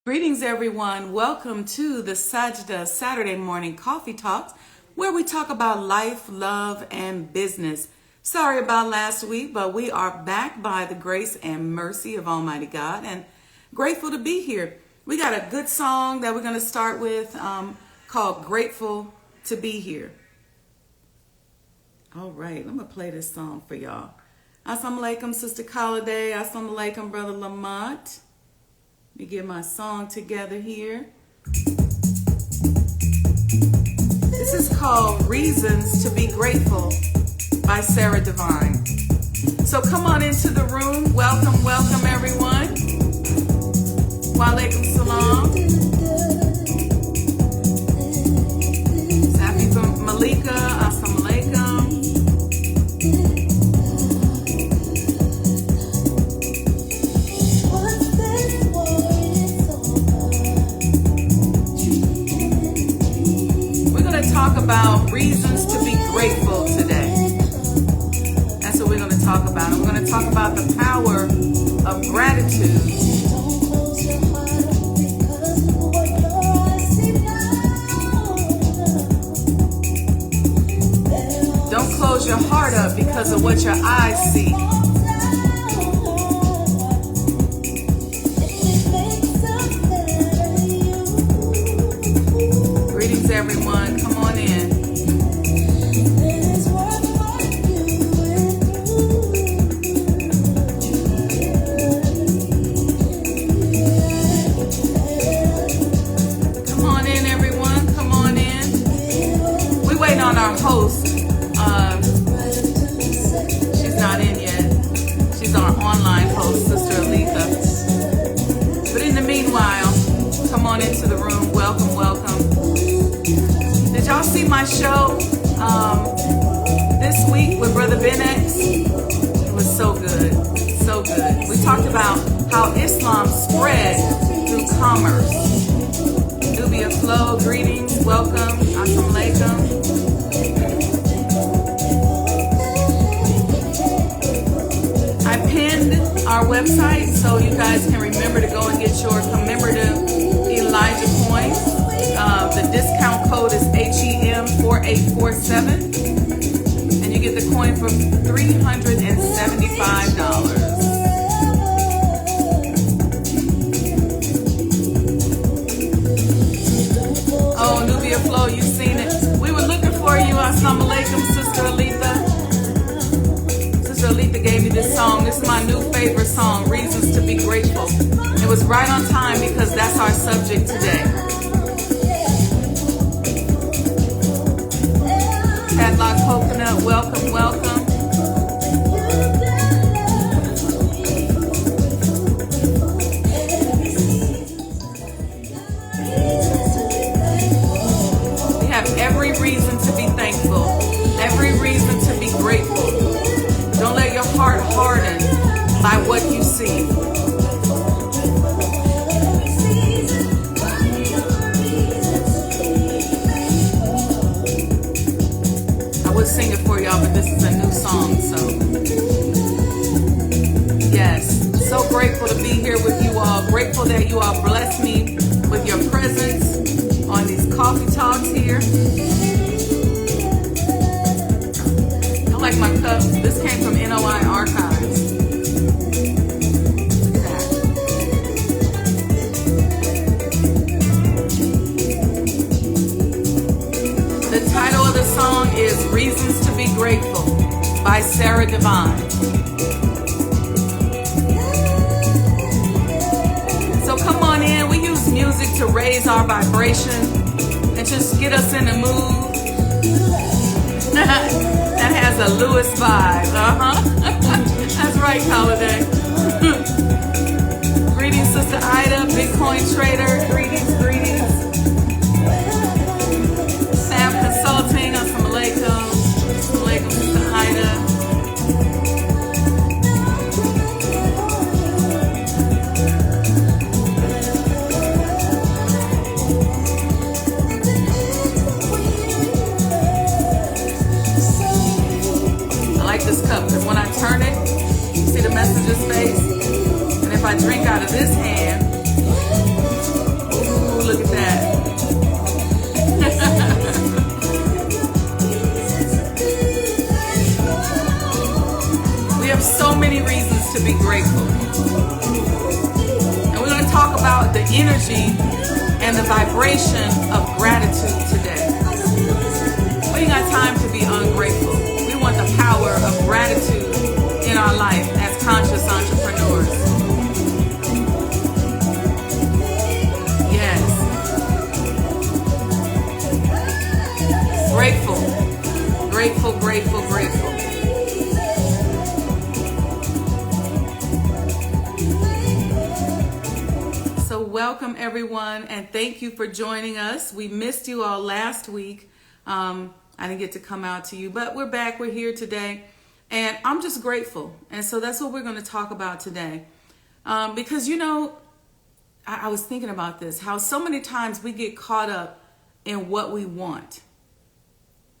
Greetings, everyone. Welcome to the Sajdah Saturday Morning Coffee Talks, where we talk about life, love, and business. Sorry about last week, but we are back by the grace and mercy of Almighty God and grateful to be here. We got a good song that we're going to start with called Grateful to Be Here. All right, I'm going to play this song for y'all. Assalamu alaikum, Sister Holiday. Assalamu alaikum, Brother Lamont. Let me get my song together here. This is called Reasons to Be Grateful by Sarah Divine. So come on into the room. Welcome, welcome everyone. Wa alaikum salam. Safi from Malika. Assalamu alaikum. Talk about reasons to be grateful today. That's what we're going to talk about. And we're going to talk about the power of gratitude. Don't close your heart up because of what your eyes see. Greetings, everyone. Come on in. Come on in, everyone. Come on in. We're waiting on our host. She's not in yet. She's our online host, Sister Alika. But in the meanwhile, come on into the room. Welcome, welcome. Did y'all see my show this week with Brother Ben X? It was so good, so good. We talked about how Islam spread through commerce. Nubia Flo, greetings, welcome, assalamu alaikum. I pinned our website so you guys can remember to go and get your commemorative Elijah coins. The discount code is HEM4847, and you get the coin for $375. Oh, Nubia Flo, you've seen it. We were looking for you. Assalamu alaikum, Sister Alita. Sister Alita gave me this song. This is my new favorite song, Reasons to Be Grateful. It was right on time because that's our subject today. Padlock Coconut, welcome, welcome. We have every reason to be thankful, every reason to be grateful. Don't let your heart harden by what you see. Sing it for y'all, but this is a new song, so yes, so grateful to be here with you all. Grateful that you all bless me with your presence on these coffee talks here. I like my cups. This came from NOI Archives. Look at that. The title of the song is Reasons to Be Grateful by Sarah Divine. So come on in. We use music to raise our vibration and just get us in the mood. That has a Lewis vibe. That's right, Holiday. Greetings, Sister Ida, Bitcoin trader. Greetings, greetings. Sam Consulting, assalamu alaikum. Assalamu alaikum, Sister Ida. I like this cup because when I turn it, you see the messenger's face? And if I drink out of this hand, to be grateful. And we're going to talk about the energy and the vibration of gratitude today. We ain't got time to be ungrateful. We want the power of gratitude in our life as conscious entrepreneurs. Yes. Grateful. Grateful, grateful, grateful. So welcome everyone, and thank you for joining us. We missed you all last week. I didn't get to come out to you, but we're back. We're here today, and I'm just grateful. And so that's what we're going to talk about today. Because, you know, I was thinking about this, how so many times we get caught up in what we want.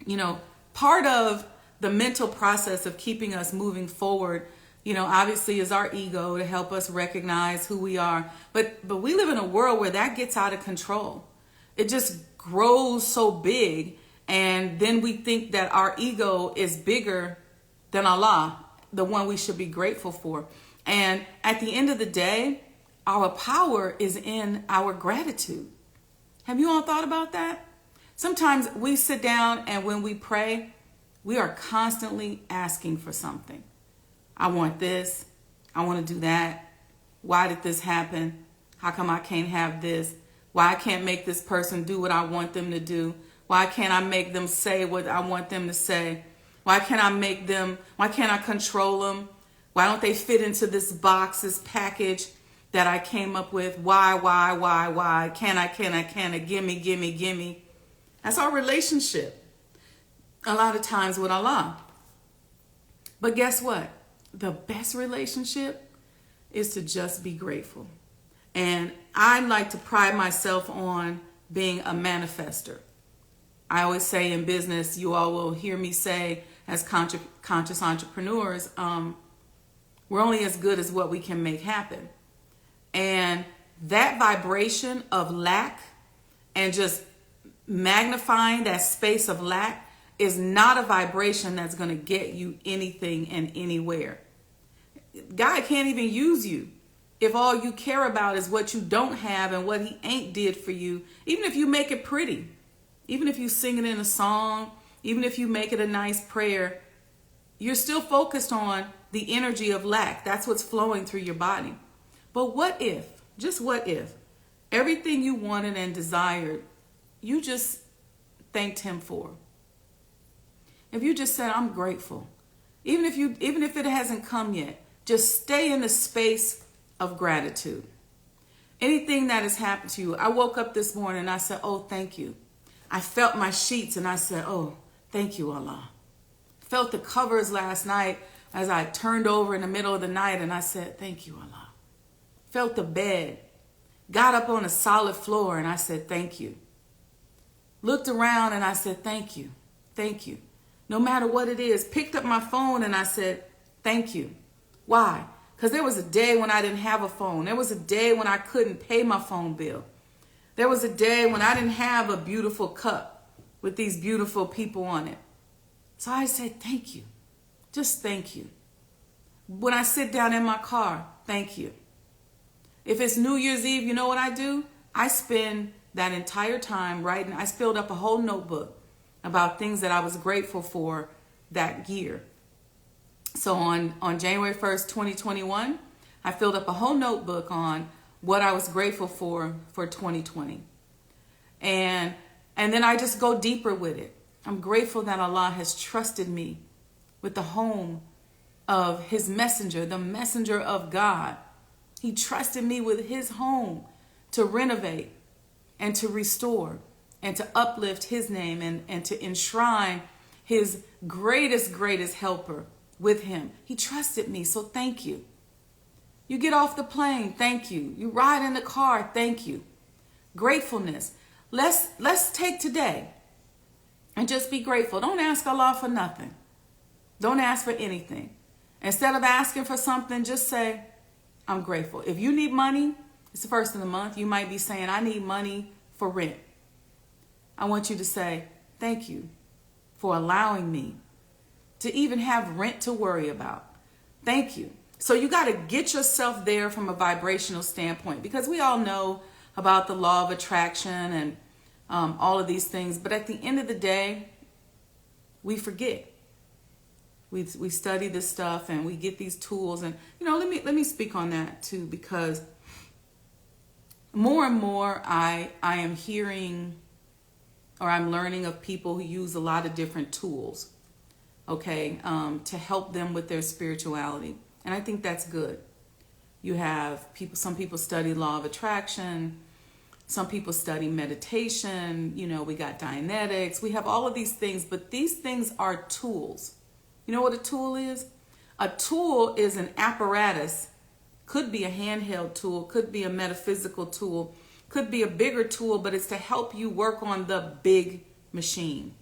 You know, part of the mental process of keeping us moving forward, you know, obviously is our ego to help us recognize who we are. But we live in a world where that gets out of control. It just grows so big. And then we think that our ego is bigger than Allah, the one we should be grateful for. And at the end of the day, our power is in our gratitude. Have you all thought about that? Sometimes we sit down and when we pray, we are constantly asking for something. I want this. I want to do that. Why did this happen? How come I can't have this? Why I can't make this person do what I want them to do? Why can't I make them say what I want them to say? Why can't I control them? Why don't they fit into this box, this package that I came up with? Why? Can I? Gimme. That's our relationship a lot of times with Allah. But guess what? The best relationship is to just be grateful. And I like to pride myself on being a manifester. I always say in business, you all will hear me say as conscious entrepreneurs, we're only as good as what we can make happen. And that vibration of lack and just magnifying that space of lack is not a vibration that's going to get you anything and anywhere. God can't even use you if all you care about is what you don't have and what he ain't did for you. Even if you make it pretty, even if you sing it in a song, even if you make it a nice prayer, you're still focused on the energy of lack. That's what's flowing through your body. But what if, just what if, everything you wanted and desired, you just thanked him for? If you just said, I'm grateful, even if it hasn't come yet, just stay in the space of gratitude. Anything that has happened to you, I woke up this morning and I said, oh, thank you. I felt my sheets and I said, oh, thank you, Allah. Felt the covers last night as I turned over in the middle of the night and I said, thank you, Allah. Felt the bed, got up on a solid floor and I said, thank you. Looked around and I said, thank you, thank you. No matter what it is, picked up my phone and I said, thank you. Why? Because there was a day when I didn't have a phone. There was a day when I couldn't pay my phone bill. There was a day when I didn't have a beautiful cup with these beautiful people on it. So I said, thank you. Just thank you. When I sit down in my car, thank you. If it's New Year's Eve, you know what I do? I spend that entire time writing. I filled up a whole notebook about things that I was grateful for that year. So on January 1st, 2021, I filled up a whole notebook on what I was grateful for 2020. And then I just go deeper with it. I'm grateful that Allah has trusted me with the home of his messenger, the messenger of God. He trusted me with his home to renovate and to restore and to uplift his name and to enshrine his greatest helper with him. He trusted me, so thank you. You get off the plane, thank you. You ride in the car, thank you. Gratefulness. Let's take today and just be grateful. Don't ask Allah for nothing. Don't ask for anything. Instead of asking for something, just say, I'm grateful. If you need money, it's the first of the month. You might be saying, I need money for rent. I want you to say, thank you for allowing me to even have rent to worry about. Thank you So you got to get yourself there from a vibrational standpoint, because we all know about the law of attraction and all of these things. But at the end of the day, we forget. We study this stuff and we get these tools. And, let me speak on that too, because more and more I am hearing, or I'm learning of people who use a lot of different tools, okay, to help them with their spirituality. And I think that's good. You have some people study law of attraction. Some people study meditation. We got Dianetics. We have all of these things, but these things are tools. You know what a tool is? A tool is an apparatus. Could be a handheld tool, could be a metaphysical tool, could be a bigger tool, but it's to help you work on the big machine.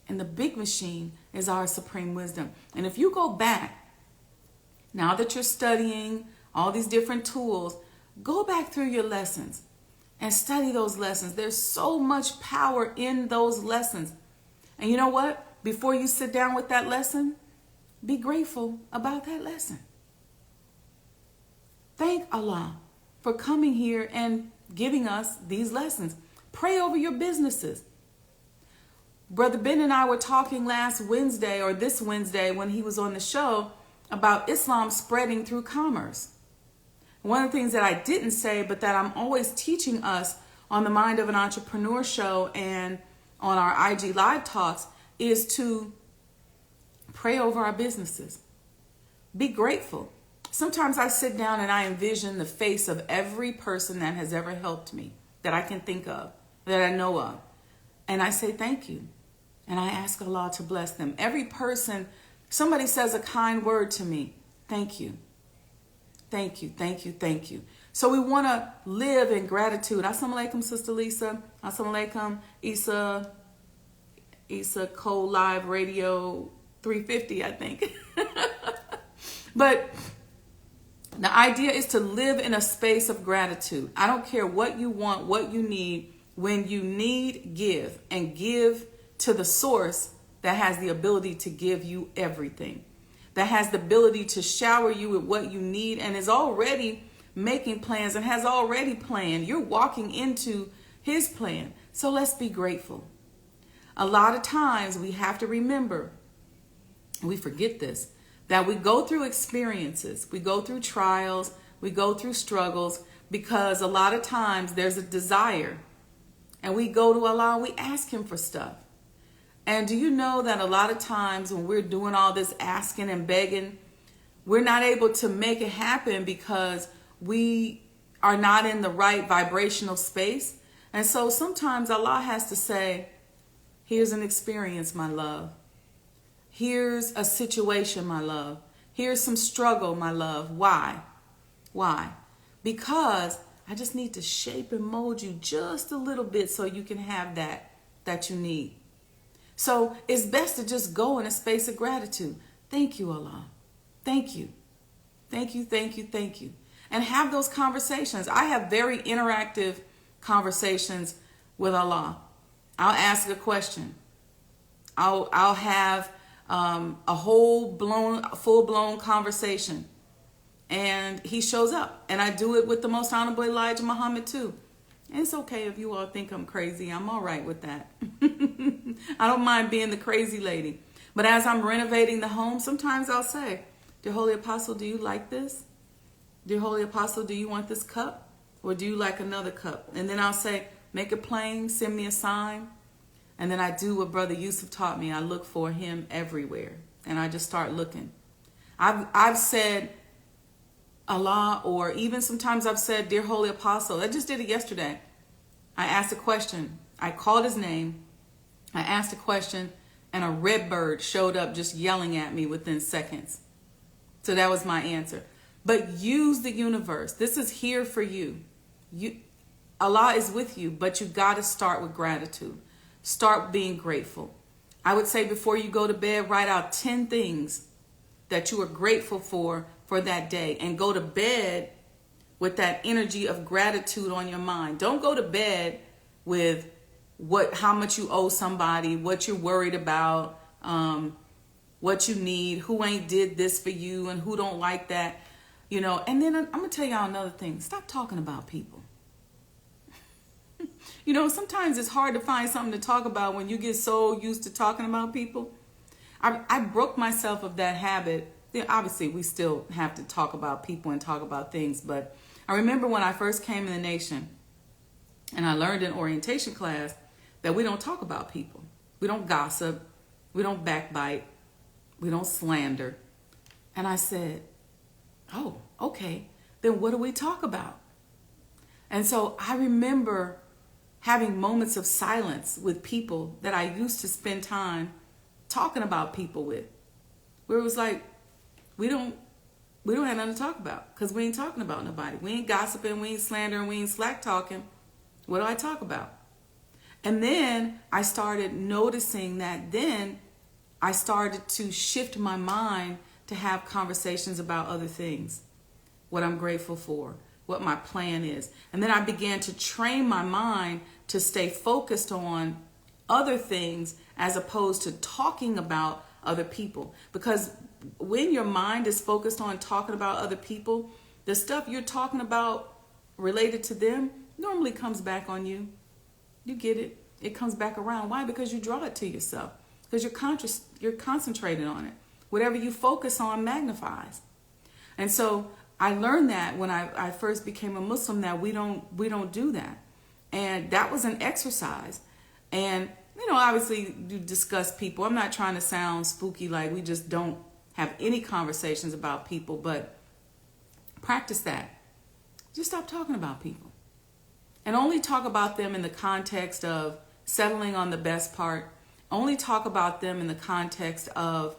And the big machine is our supreme wisdom. And if you go back, now that you're studying all these different tools, go back through your lessons and study those lessons. There's so much power in those lessons. And you know what? Before you sit down with that lesson, be grateful about that lesson. Thank Allah for coming here and giving us these lessons. Pray over your businesses. Brother Ben and I were talking last Wednesday, or this Wednesday when he was on the show, about Islam spreading through commerce. One of the things that I didn't say, but that I'm always teaching us on the Mind of an Entrepreneur show and on our IG Live Talks, is to pray over our businesses. Be grateful. Sometimes I sit down and I envision the face of every person that has ever helped me, that I can think of, that I know of. And I say thank you. And I ask Allah to bless them. Every person, somebody says a kind word to me, thank you. Thank you, thank you, thank you. So we want to live in gratitude. Assalamu alaikum, Sister Lisa. Assalamu alaikum, Isa Cole Live Radio 350, I think. But the idea is to live in a space of gratitude. I don't care what you want, what you need. When you need, give. And give to the source that has the ability to give you everything. That has the ability to shower you with what you need and is already making plans and has already planned. You're walking into his plan. So let's be grateful. A lot of times we have to remember, we forget this, that we go through experiences, we go through trials, we go through struggles, because a lot of times there's a desire. And we go to Allah, we ask him for stuff. And do you know that a lot of times when we're doing all this asking and begging, we're not able to make it happen because we are not in the right vibrational space. And so sometimes Allah has to say, here's an experience, my love. Here's a situation, my love. Here's some struggle, my love. Why? Why? Because I just need to shape and mold you just a little bit so you can have that you need. So it's best to just go in a space of gratitude. Thank you, Allah. Thank you. Thank you, thank you, thank you. And have those conversations. I have very interactive conversations with Allah. I'll ask a question. I'll have a full-blown conversation. And he shows up. And I do it with the Most Honorable Elijah Muhammad too. And it's okay if you all think I'm crazy. I'm all right with that. I don't mind being the crazy lady. But as I'm renovating the home, sometimes I'll say, Dear Holy Apostle, do you like this? Dear Holy Apostle, do you want this cup? Or do you like another cup? And then I'll say, make it plain, send me a sign. And then I do what Brother Yusuf taught me. I look for him everywhere. And I just start looking. I've said Allah, or even sometimes I've said, Dear Holy Apostle. I just did it yesterday. I asked a question. I called his name. I asked a question, and a red bird showed up just yelling at me within seconds. So that was my answer. But use the universe. This is here for you. Allah is with you, but you got to start with gratitude. Start being grateful. I would say before you go to bed, write out 10 things that you are grateful for that day, and go to bed with that energy of gratitude on your mind. Don't go to bed with how much you owe somebody, what you're worried about, what you need, who ain't did this for you and who don't like that, And then I'm going to tell y'all another thing. Stop talking about people. Sometimes it's hard to find something to talk about when you get so used to talking about people. I broke myself of that habit. Obviously, we still have to talk about people and talk about things, but I remember when I first came in the nation and I learned in orientation class that we don't talk about people. We don't gossip. We don't backbite. We don't slander. And I said, oh, okay, then what do we talk about? And so I remember having moments of silence with people that I used to spend time talking about people with, where it was like, we don't have nothing to talk about because we ain't talking about nobody. We ain't gossiping, we ain't slandering, we ain't slack talking. What do I talk about? And then I started noticing that then I started to shift my mind to have conversations about other things, what I'm grateful for, what my plan is. And then I began to train my mind to stay focused on other things as opposed to talking about other people. Because when your mind is focused on talking about other people, the stuff you're talking about related to them normally comes back on you. You get it. It comes back around. Why? Because you draw it to yourself. Because you're concentrated on it. Whatever you focus on magnifies. And so I learned that when I first became a Muslim, that we don't do that. And that was an exercise. And obviously you discuss people. I'm not trying to sound spooky like we just don't have any conversations about people, but practice that. Just stop talking about people. And only talk about them in the context of settling on the best part. Only talk about them in the context of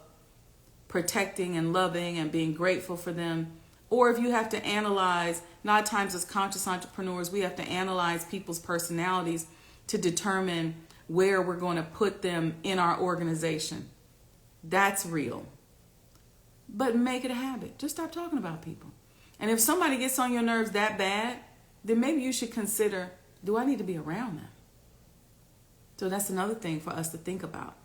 protecting and loving and being grateful for them. Or if you have to analyze, a lot of times as conscious entrepreneurs, we have to analyze people's personalities to determine where we're going to put them in our organization. That's real. But make it a habit. Just stop talking about people. And if somebody gets on your nerves that bad, then maybe you should consider, do I need to be around them? So that's another thing for us to think about.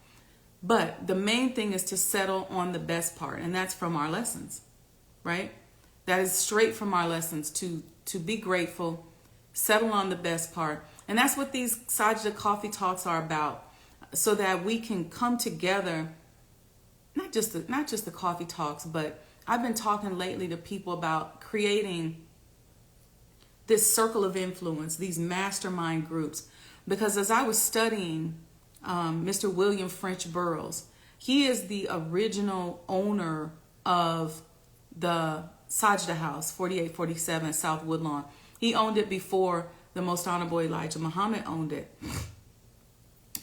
But the main thing is to settle on the best part. And that's from our lessons, right? That is straight from our lessons to be grateful, settle on the best part. And that's what these Sajdah Coffee Talks are about, so that we can come together, not just the coffee talks, but I've been talking lately to people about creating this circle of influence, these mastermind groups. Because as I was studying Mr. William French Burroughs, he is the original owner of the Sajdah House, 4847 South Woodlawn. He owned it before the Most Honorable Elijah Muhammad owned it.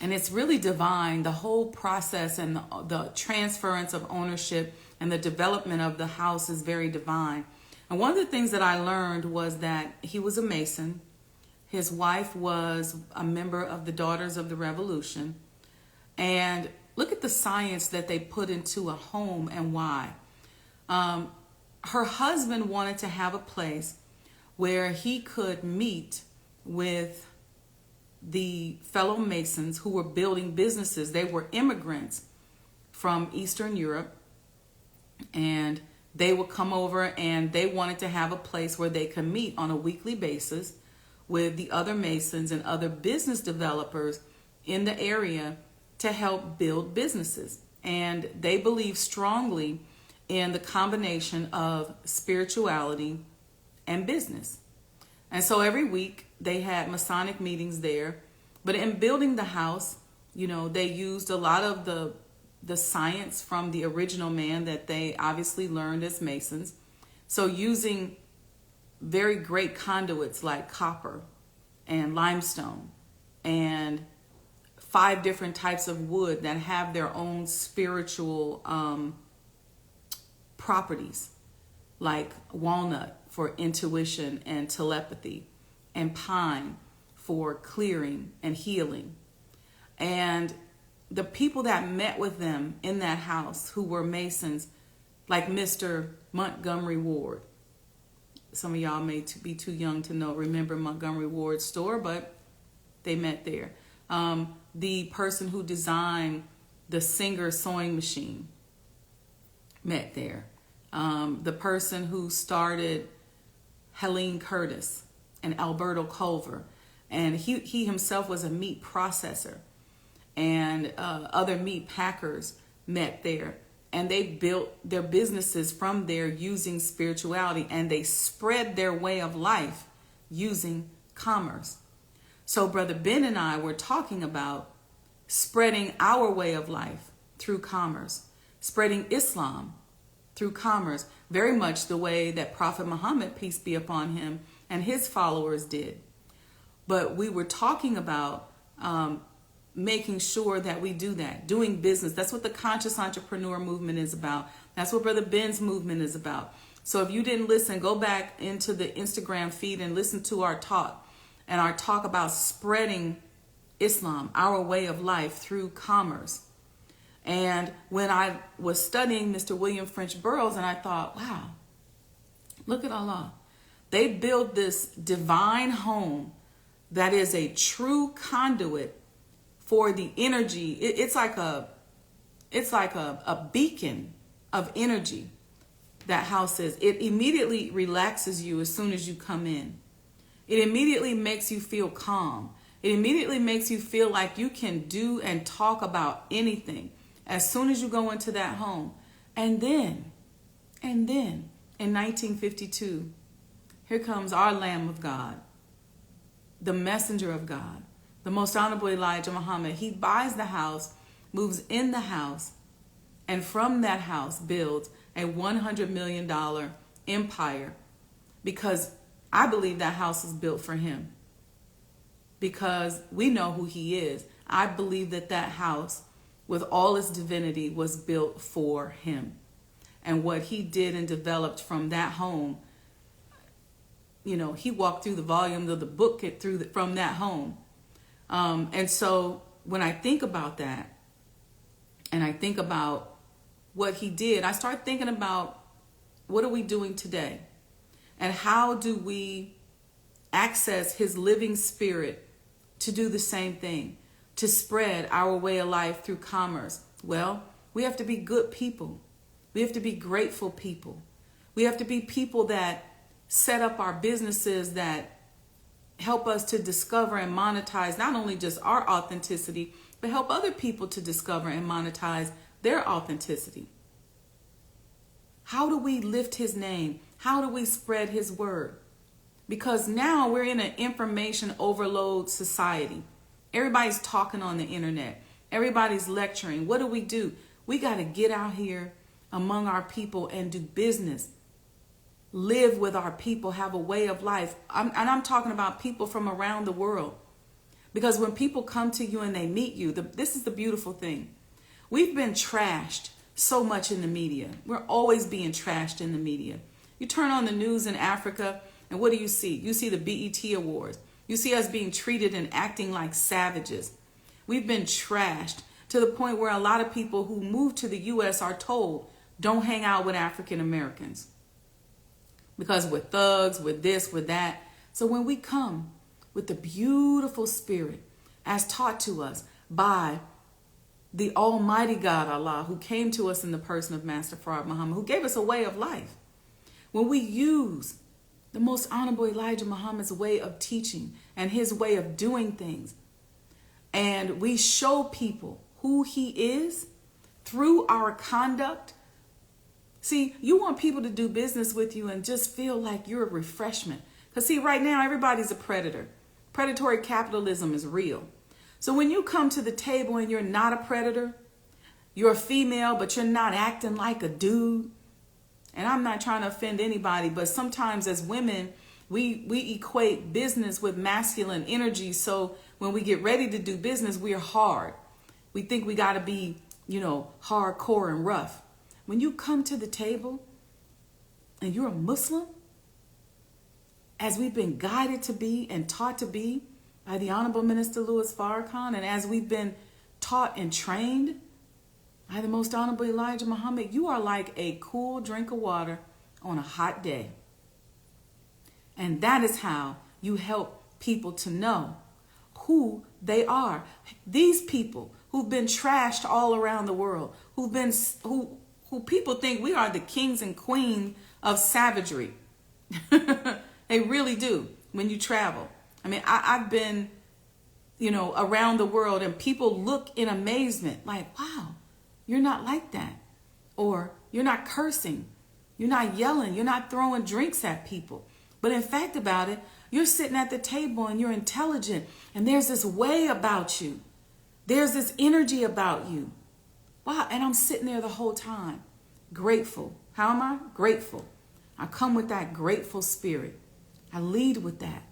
And it's really divine, the whole process and the transference of ownership and the development of the house is very divine. And one of the things that I learned was that he was a Mason. His wife was a member of the Daughters of the Revolution. And look at the science that they put into a home and why. Her husband wanted to have a place where he could meet with the fellow Masons who were building businesses. They were immigrants from Eastern Europe, and they would come over and they wanted to have a place where they could meet on a weekly basis with the other Masons and other business developers in the area to help build businesses. And they believe strongly in the combination of spirituality and business. And so every week they had Masonic meetings there. But in building the house, they used a lot of the science from the original man that they obviously learned as Masons. So using very great conduits like copper and limestone and 5 different types of wood that have their own spiritual properties, like walnut for intuition and telepathy, and pine for clearing and healing. And the people that met with them in that house who were Masons, like Mr. Montgomery Ward. Some of y'all may be too young to remember Montgomery Ward's store, but they met there. The person who designed the Singer sewing machine, met there. The person who started Helene Curtis and Alberto Culver, and he himself was a meat processor, and other meat packers met there, and they built their businesses from there using spirituality, and they spread their way of life using commerce. So Brother Ben and I were talking about spreading our way of life through commerce, spreading Islam through commerce, very much the way that Prophet Muhammad, peace be upon him, and his followers did. But we were talking about making sure that we do that, doing business. That's what the conscious entrepreneur movement is about. That's what Brother Ben's movement is about. So if you didn't listen, go back into the Instagram feed and listen to our talk, and our talk about spreading Islam, our way of life, through commerce. And when I was studying Mr. William French Burroughs, and I thought, wow, look at Allah. They built this divine home that is a true conduit for the energy. It's like a beacon of energy. That house is. It immediately relaxes you as soon as you come in. It immediately makes you feel calm. It immediately makes you feel like you can do and talk about anything as soon as you go into that home. And then in 1952, here comes our Lamb of God, the messenger of God, the most honorable Elijah Muhammad. He buys the house, moves in the house, and from that house builds a $100 million empire, because I believe that house is built for him, because we know who he is. I believe that house, with all its divinity, was built for him. And what he did and developed from that home, he walked through the volumes of the book from that home. And so when I think about that, and I think about what he did, I start thinking about, what are we doing today? And how do we access his living spirit to do the same thing, to spread our way of life through commerce? Well, we have to be good people. We have to be grateful people. We have to be people that set up our businesses that help us to discover and monetize not only just our authenticity, but help other people to discover and monetize their authenticity. How do we lift his name? How do we spread his word? Because now we're in an information overload society. Everybody's talking on the internet. Everybody's lecturing. What do? We got to get out here among our people and do business. Live with our people, have a way of life. I'm talking about people from around the world. Because when people come to you and they meet you, this is the beautiful thing. We've been trashed so much in the media. We're always being trashed in the media. You turn on the news in Africa, and what do you see? You see the BET Awards. You see us being treated and acting like savages. We've been trashed to the point where a lot of people who move to the U.S. are told, don't hang out with African Americans, because we're thugs, we're this, we're that. So when we come with the beautiful spirit as taught to us by the Almighty God, Allah, who came to us in the person of Master Farad Muhammad, who gave us a way of life. When we use the most honorable Elijah Muhammad's way of teaching and his way of doing things, and we show people who he is through our conduct. See, you want people to do business with you and just feel like you're a refreshment. Because see, right now, everybody's a predator. Predatory capitalism is real. So when you come to the table and you're not a predator, you're a female, but you're not acting like a dude. And I'm not trying to offend anybody, but sometimes as women, we equate business with masculine energy. So when we get ready to do business, we're hard. We think we got to be, hardcore and rough. When you come to the table and you're a Muslim, as we've been guided to be and taught to be by the Honorable Minister Louis Farrakhan, and as we've been taught and trained by the Most Honorable Elijah Muhammad, you are like a cool drink of water on a hot day. And that is how you help people to know who they are. These people who've been trashed all around the world, who who people think we are the kings and queen of savagery. They really do when you travel. I mean, I've been, around the world, and people look in amazement like, wow, you're not like that. Or you're not cursing. You're not yelling. You're not throwing drinks at people. But in fact about it, you're sitting at the table and you're intelligent. And there's this way about you. There's this energy about you. Wow. And I'm sitting there the whole time. Grateful. How am I? Grateful. I come with that grateful spirit. I lead with that.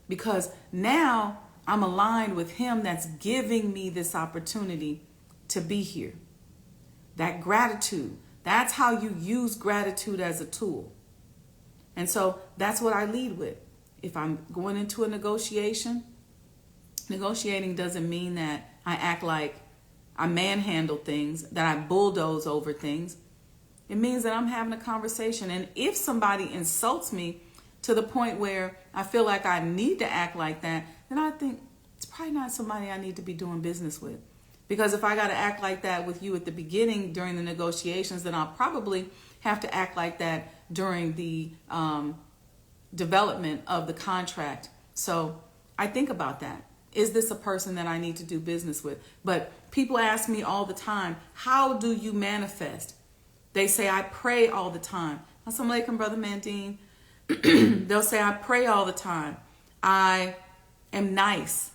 Because now I'm aligned with him that's giving me this opportunity to be here. That gratitude. That's how you use gratitude as a tool. And so that's what I lead with. If I'm going into a negotiation, negotiating doesn't mean that I act like I manhandle things, that I bulldoze over things. It means that I'm having a conversation. And if somebody insults me to the point where I feel like I need to act like that, then I think it's probably not somebody I need to be doing business with. Because if I got to act like that with you at the beginning during the negotiations, then I'll probably have to act like that during the development of the contract. So I think about that. Is this a person that I need to do business with? But people ask me all the time, how do you manifest? They say, I pray all the time. Assalamu alaikum, Brother Mandine. They'll say, I pray all the time. I am nice.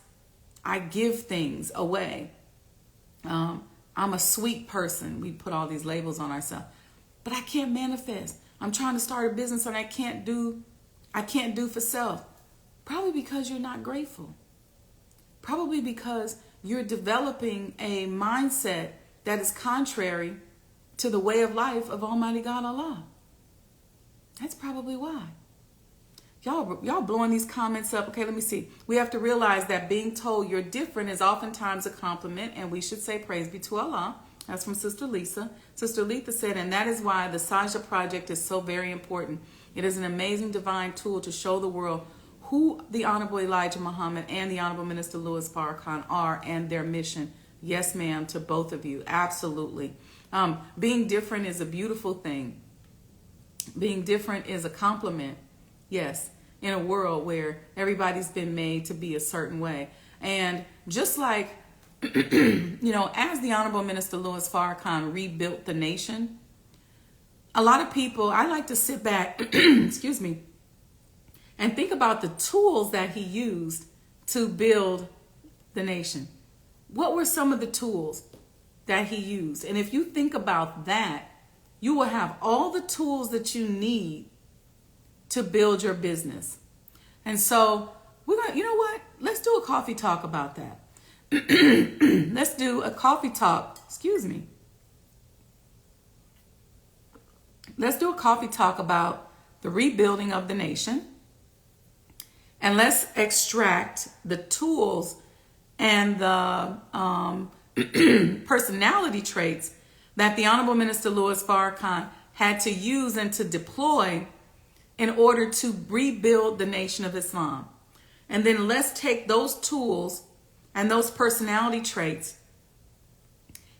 I give things away. I'm a sweet person. We put all these labels on ourselves. But I can't manifest. I'm trying to start a business and I can't do for self. Probably because you're not grateful. Probably because you're developing a mindset that is contrary to the way of life of Almighty God Allah. That's probably why. Y'all blowing these comments up. Okay, let me see. We have to realize that being told you're different is oftentimes a compliment, and we should say praise be to Allah. That's from Sister Lisa. Sister Letha said, and that is why the Sajdah Project is so very important. It is an amazing divine tool to show the world who the Honorable Elijah Muhammad and the Honorable Minister Louis Farrakhan are and their mission. Yes, ma'am, to both of you. Absolutely. Being different is a beautiful thing. Being different is a compliment. Yes, in a world where everybody's been made to be a certain way. And just like, as the Honorable Minister Louis Farrakhan rebuilt the nation, a lot of people, I like to sit back, excuse me, and think about the tools that he used to build the nation. What were some of the tools that he used? And if you think about that, you will have all the tools that you need to build your business. And so you know what? Let's do a coffee talk about that. Let's do a coffee talk. Excuse me. Let's do a coffee talk about the rebuilding of the nation. And let's extract the tools and the personality traits that the Honorable Minister Louis Farrakhan had to use and to deploy in order to rebuild the Nation of Islam. And then let's take those tools and those personality traits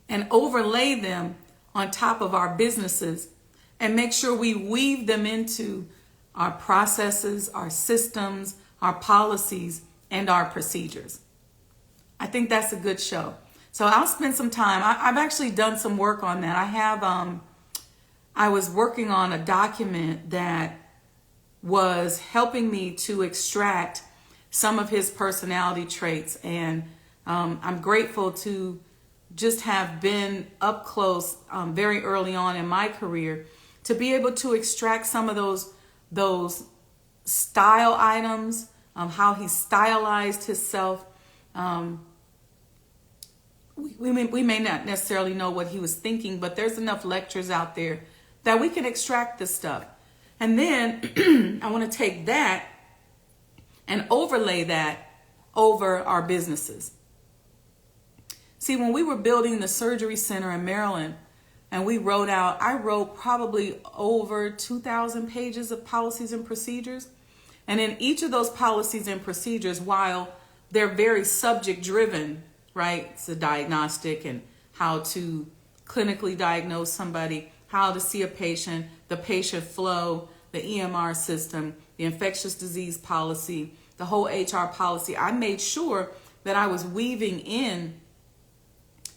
and overlay them on top of our businesses and make sure we weave them into our processes, our systems, our policies, and our procedures. I think that's a good show. So I'll spend some time. I've actually done some work on that. I was working on a document that was helping me to extract some of his personality traits. And I'm grateful to just have been up close very early on in my career to be able to extract some of those style items, how he stylized himself. We may not necessarily know what he was thinking, but there's enough lectures out there that we can extract this stuff. And then I want to take that and overlay that over our businesses. See, when we were building the surgery center in Maryland, and I wrote probably over 2,000 pages of policies and procedures. And in each of those policies and procedures, while they're very subject driven, right? It's a diagnostic and how to clinically diagnose somebody, how to see a patient, the patient flow, the EMR system, the infectious disease policy, the whole HR policy. I made sure that I was weaving in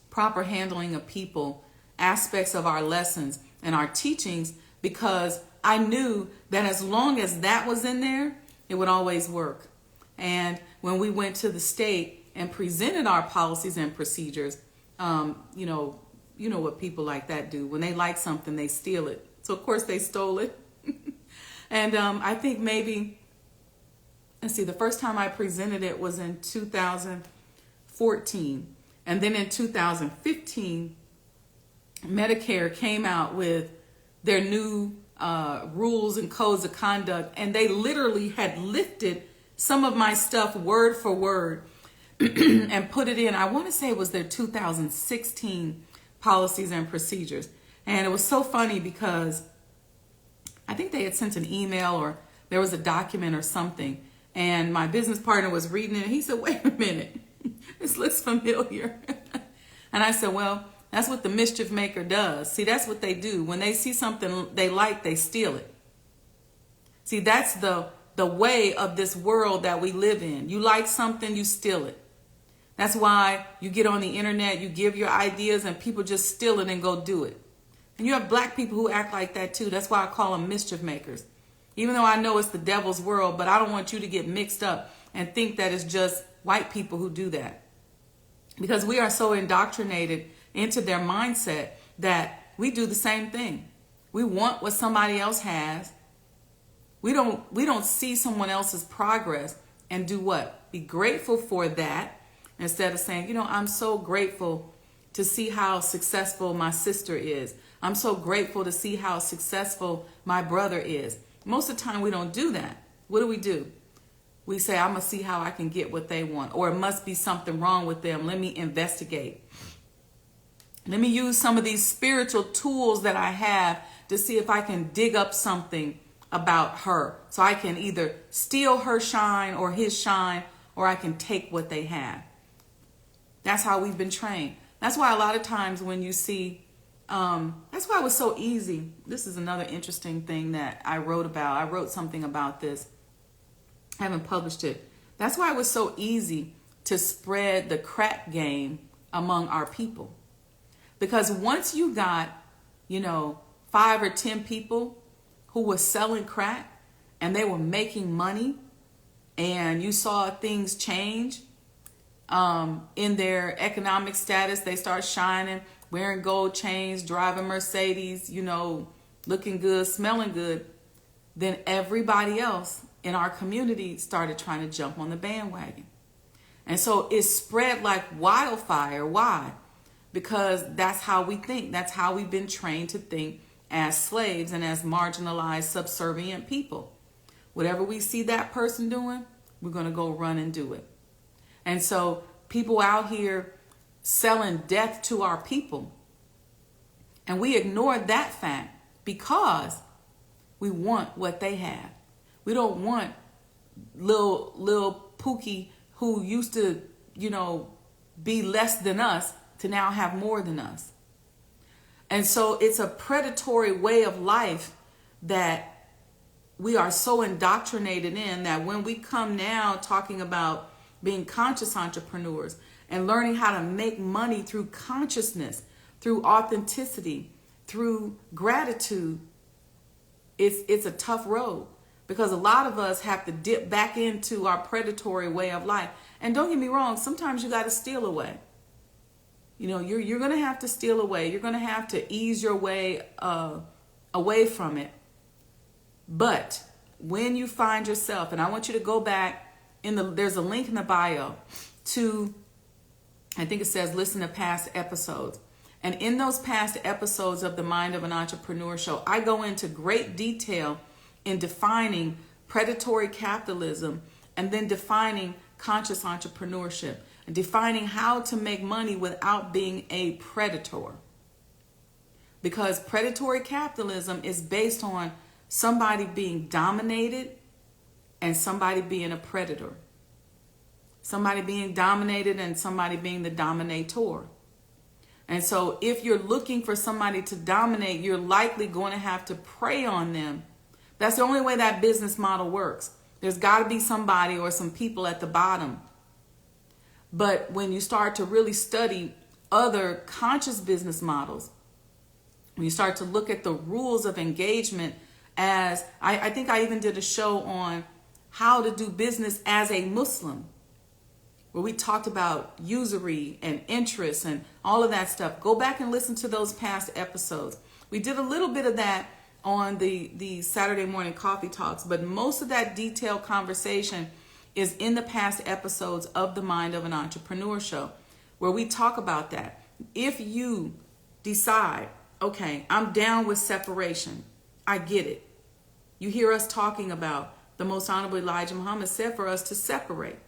proper handling of people, aspects of our lessons and our teachings, because I knew that as long as that was in there, it would always work. And when we went to the state and presented our policies and procedures, you know what people like that do. When they like something, they steal it. So of course they stole it. And I think maybe, let's see, the first time I presented it was in 2014. And then in 2015, Medicare came out with their new rules and codes of conduct, and they literally had lifted some of my stuff word for word and put it in. I want to say it was their 2016 policies and procedures. And it was so funny because I think they had sent an email or there was a document or something, and my business partner was reading it and he said, "Wait a minute, this looks familiar." And I said, "Well, that's what the mischief maker does. See, that's what they do. When they see something they like, they steal it. See, that's the way of this world that we live in. You like something, you steal it. That's why you get on the internet, you give your ideas, and people just steal it and go do it. And you have black people who act like that too. That's why I call them mischief makers. Even though I know it's the devil's world, but I don't want you to get mixed up and think that it's just white people who do that. Because we are so indoctrinated into their mindset that we do the same thing. We want what somebody else has. We don't see someone else's progress and do what? Be grateful for that, instead of saying, I'm so grateful to see how successful my sister is. I'm so grateful to see how successful my brother is. Most of the time we don't do that. What do? We say, I'm going to see how I can get what they want, or it must be something wrong with them. Let me investigate. Let me use some of these spiritual tools that I have to see if I can dig up something about her, so I can either steal her shine or his shine, or I can take what they have. That's how we've been trained. That's why a lot of times when you see, that's why it was so easy. This is another interesting thing that I wrote about. I wrote something about this. I haven't published it. That's why it was so easy to spread the crack game among our people. Because once you got, 5 or 10 people who were selling crack and they were making money, and you saw things change in their economic status, they start shining, wearing gold chains, driving Mercedes, looking good, smelling good, then everybody else in our community started trying to jump on the bandwagon. And so it spread like wildfire. Why? Because that's how we think. That's how we've been trained to think as slaves and as marginalized, subservient people. Whatever we see that person doing, we're going to go run and do it. And so people out here selling death to our people, and we ignore that fact because we want what they have. We don't want little Pookie who used to, be less than us to now have more than us. And so it's a predatory way of life that we are so indoctrinated in, that when we come now talking about being conscious entrepreneurs and learning how to make money through consciousness, through authenticity, through gratitude, it's a tough road, because a lot of us have to dip back into our predatory way of life. And don't get me wrong, sometimes you got to steal away. You're going to have to steal away. You're going to have to ease your way away from it. But when you find yourself, and I want you to go back there's a link in the bio to, I think it says, listen to past episodes. And in those past episodes of the Mind of an Entrepreneur show, I go into great detail in defining predatory capitalism, and then defining conscious entrepreneurship, and defining how to make money without being a predator. Because predatory capitalism is based on somebody being dominated and somebody being a predator. Somebody being dominated and somebody being the dominator. And so if you're looking for somebody to dominate, you're likely going to have to prey on them. That's the only way that business model works. There's got to be somebody or some people at the bottom. But when you start to really study other conscious business models, when you start to look at the rules of engagement, as I think I even did a show on how to do business as a Muslim, where we talked about usury and interest and all of that stuff. Go back and listen to those past episodes. We did a little bit of that on the Saturday morning coffee talks, but most of that detailed conversation is in the past episodes of the Mind of an Entrepreneur show, where we talk about that. If you decide, okay, I'm down with separation, I get it. You hear us talking about the Most Honorable Elijah Muhammad said for us to separate.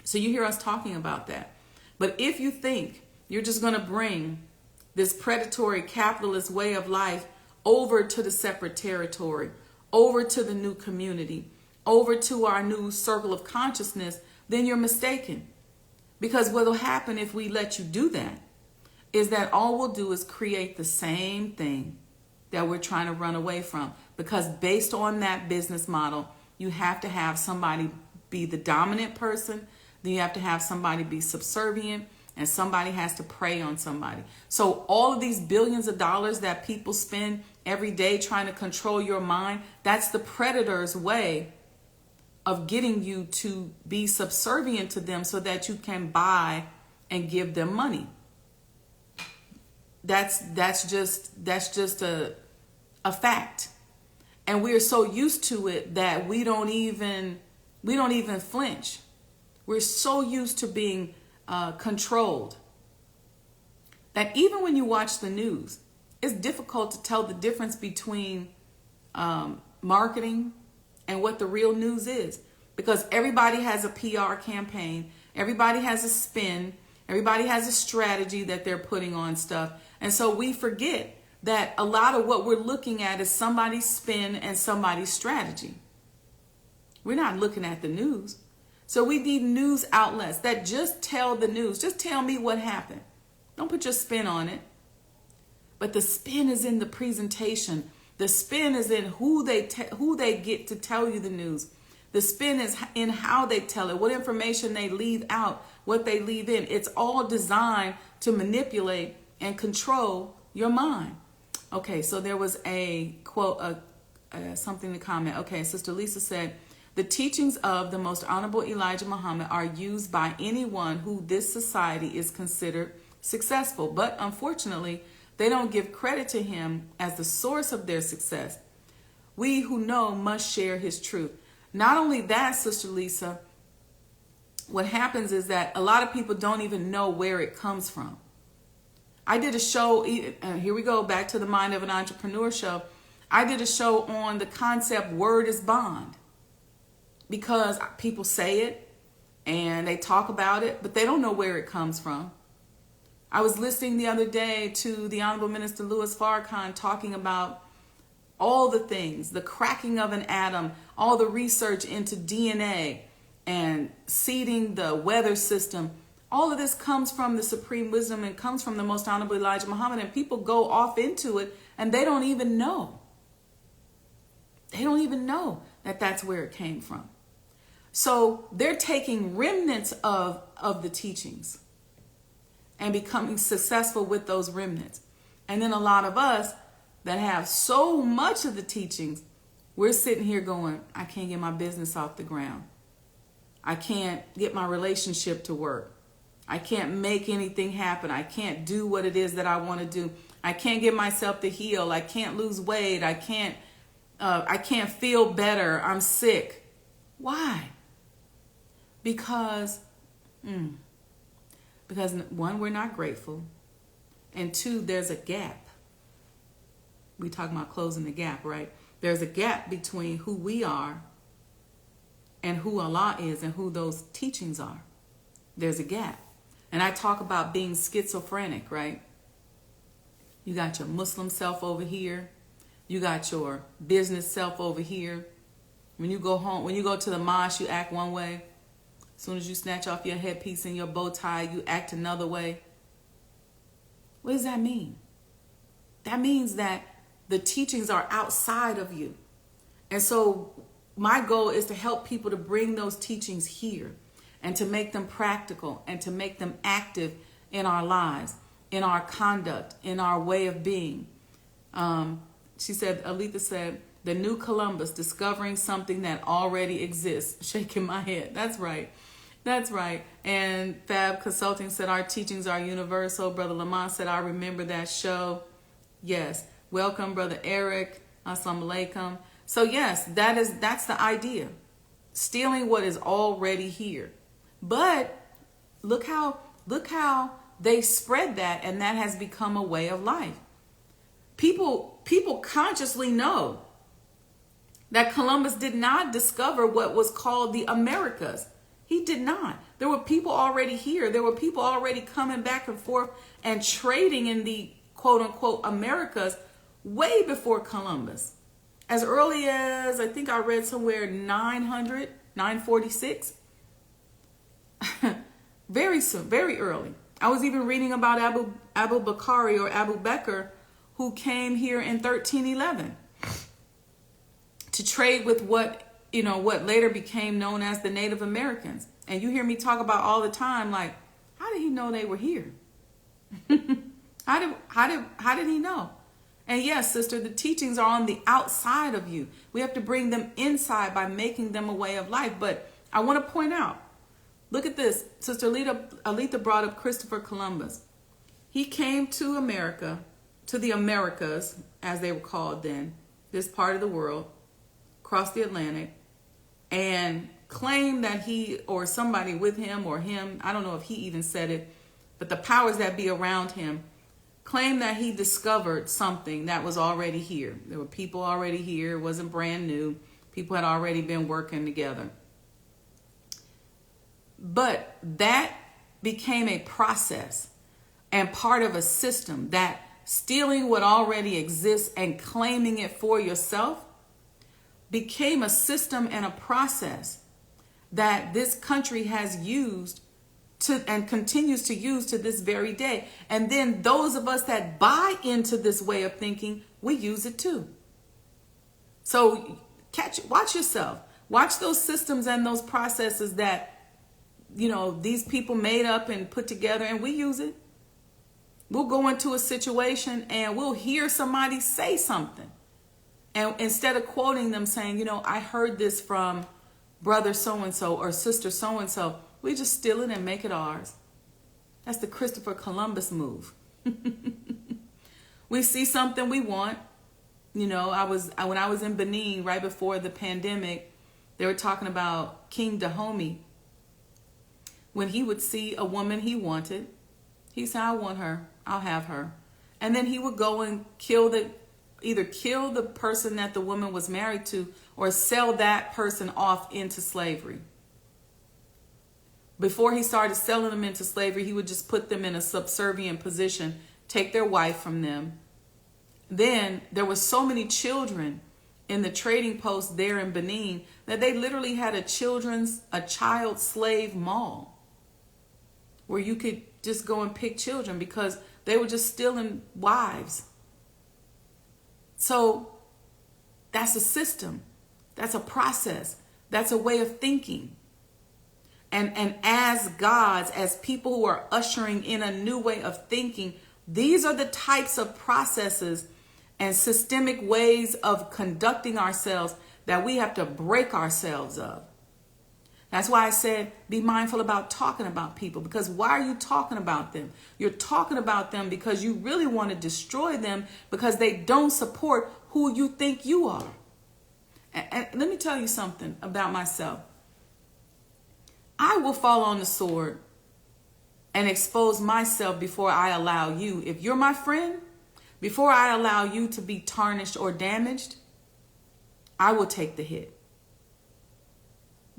So you hear us talking about that. But if you think you're just going to bring this predatory capitalist way of life over to the separate territory, over to the new community, over to our new circle of consciousness, then you're mistaken. Because what will happen if we let you do that is that all we'll do is create the same thing that we're trying to run away from. Because based on that business model, you have to have somebody be the dominant person, then you have to have somebody be subservient, and somebody has to prey on somebody. So all of these billions of dollars that people spend every day trying to control your mind, that's the predator's way of getting you to be subservient to them so that you can buy and give them money. That's just a fact. And we're so used to it that we don't even flinch. We're so used to being controlled that even when you watch the news, it's difficult to tell the difference between marketing and what the real news is, because everybody has a PR campaign, everybody has a spin, everybody has a strategy that they're putting on stuff. And so we forget that a lot of what we're looking at is somebody's spin and somebody's strategy. We're not looking at the news. So we need news outlets that just tell the news. Just tell me what happened. Don't put your spin on it. But the spin is in the presentation. The spin is in who they get to tell you the news. The spin is in how they tell it, what information they leave out, what they leave in. It's all designed to manipulate and control your mind. Okay, so there was a quote, something to comment. Okay, Sister Lisa said, the teachings of the Most Honorable Elijah Muhammad are used by anyone who this society is considered successful, but unfortunately, they don't give credit to him as the source of their success. We who know must share his truth. Not only that, Sister Lisa, what happens is that a lot of people don't even know where it comes from. I did a show, here we go, back to the Mind of an Entrepreneur show. I did a show on the concept word is bond, because people say it and they talk about it, but they don't know where it comes from. I was listening the other day to the Honorable Minister Louis Farrakhan talking about all the things, the cracking of an atom, all the research into DNA and seeding the weather system. All of this comes from the supreme wisdom and comes from the Most Honorable Elijah Muhammad, and people go off into it and they don't even know. They don't even know that that's where it came from. So they're taking remnants of the teachings and becoming successful with those remnants. And then a lot of us that have so much of the teachings, we're sitting here going, I can't get my business off the ground. I can't get my relationship to work. I can't make anything happen. I can't do what it is that I want to do. I can't get myself to heal. I can't lose weight. I can't feel better. I'm sick. Why? Because one, we're not grateful. And two, there's a gap. We talk about closing the gap, right? There's a gap between who we are and who Allah is and who those teachings are. There's a gap. And I talk about being schizophrenic, right? You got your Muslim self over here. You got your business self over here. When you go home, when you go to the mosque, you act one way. As soon as you snatch off your headpiece and your bow tie, you act another way. What does that mean? That means that the teachings are outside of you. And so my goal is to help people to bring those teachings here and to make them practical and to make them active in our lives, in our conduct, in our way of being. Aletha said, the new Columbus, discovering something that already exists. Shaking my head. That's right. That's right. And Fab Consulting said, our teachings are universal. Brother Lamont said, I remember that show. Yes. Welcome, Brother Eric. Assalamu alaikum. So yes, that's the idea. Stealing what is already here. But look how they spread that, and that has become a way of life. People consciously know that Columbus did not discover what was called the Americas. He did not. There were people already here. There were people already coming back and forth and trading in the quote unquote Americas way before Columbus. As early as, I think I read somewhere 946. Very soon, very early. I was even reading about Abu Bakr or Abu Bakr, who came here in 1311 to trade with what later became known as the Native Americans. And you hear me talk about all the time, like, how did he know they were here? How did he know? And yes, sister, the teachings are on the outside of you. We have to bring them inside by making them a way of life. But I want to point out, look at this. Sister Aletha brought up Christopher Columbus. He came to America, to the Americas, as they were called then, this part of the world, across the Atlantic, and claimed that he, or somebody with him or him, I don't know if he even said it, but the powers that be around him, claimed that he discovered something that was already here. There were people already here. It wasn't brand new. People had already been working together. But that became a process and part of a system, that stealing what already exists and claiming it for yourself became a system and a process that this country has used to and continues to use to this very day. And then those of us that buy into this way of thinking, we use it too. So watch yourself. Watch those systems and those processes that, these people made up and put together, and we use it. We'll go into a situation and we'll hear somebody say something. And instead of quoting them saying, I heard this from brother so-and-so or sister so-and-so, we just steal it and make it ours. That's the Christopher Columbus move. We see something we want. When I was in Benin right before the pandemic, they were talking about King Dahomey. When he would see a woman he wanted, he said, I want her, I'll have her. And then he would go and either kill the person that the woman was married to or sell that person off into slavery. Before he started selling them into slavery, he would just put them in a subservient position, take their wife from them. Then there were so many children in the trading post there in Benin that they literally had a child slave mall where you could just go and pick children because they were just stealing wives. So that's a system. That's a process. That's a way of thinking. And as gods, as people who are ushering in a new way of thinking, these are the types of processes and systemic ways of conducting ourselves that we have to break ourselves of. That's why I said, be mindful about talking about people, because why are you talking about them? You're talking about them because you really want to destroy them because they don't support who you think you are. And let me tell you something about myself. I will fall on the sword and expose myself before I allow you. If you're my friend, before I allow you to be tarnished or damaged, I will take the hit.